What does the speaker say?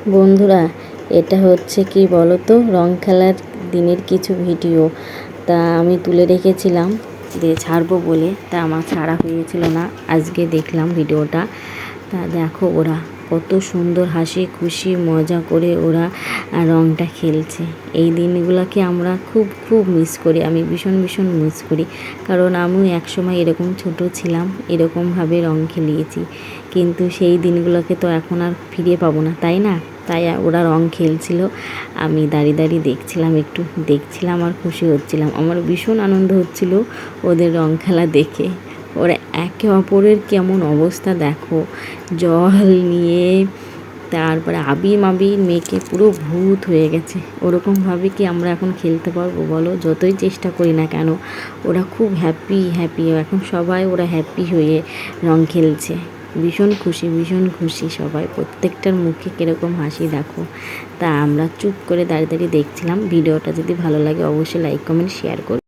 বন্ধুরা, এটা হচ্ছে কি বলো তো, রং খেলার দিনের কিছু ভিডিও। তা আমি তুলে রেখেছিলাম যে ছাড়বো বলে, তা আমার ছাড়া হয়েছিল না। আজকে দেখলাম ভিডিওটা। তা দেখো ওরা কত সুন্দর হাসি খুশি মজা করে ওরা রংটা খেলছে। এই দিনগুলোকে আমরা খুব খুব মিস করি। আমি ভীষণ ভীষণ মিস করি, কারণ আমিও একসময় এরকম ছোট ছিলাম, এরকমভাবে রং খেলিয়েছি। কিন্তু সেই দিনগুলোকে তো এখন আর ফিরে পাবো না, তাই না? তাই ওরা রং খেলছিল, আমি দাঁড়িয়ে দাঁড়িয়ে দেখছিলাম, একটু দেখছিলাম আর খুশি হচ্ছিলাম। আমার ভীষণ আনন্দ হচ্ছিল ওদের রং খেলা দেখে। ওরা একে অপরের কেমন অবস্থা দেখো, জল নিয়ে তারপরে আবির মেখে পুরো ভূত হয়ে গেছে। ওরকমভাবে কি আমরা এখন খেলতে পারবো বলো? যতই চেষ্টা করি না কেন, ওরা খুব হ্যাপি হ্যাপি, এখন সবাই ওরা হ্যাপি হয়ে রং খেলছে। ভীষণ খুশি সবাই, প্রত্যেকটার মুখে কীরকম হাসি দেখো। তা আমরা চুপ করে দাঁড়িয়ে দাঁড়িয়ে দেখছিলাম। ভিডিওটা যদি ভালো লাগে অবশ্যই লাইক কমেন্ট শেয়ার করো।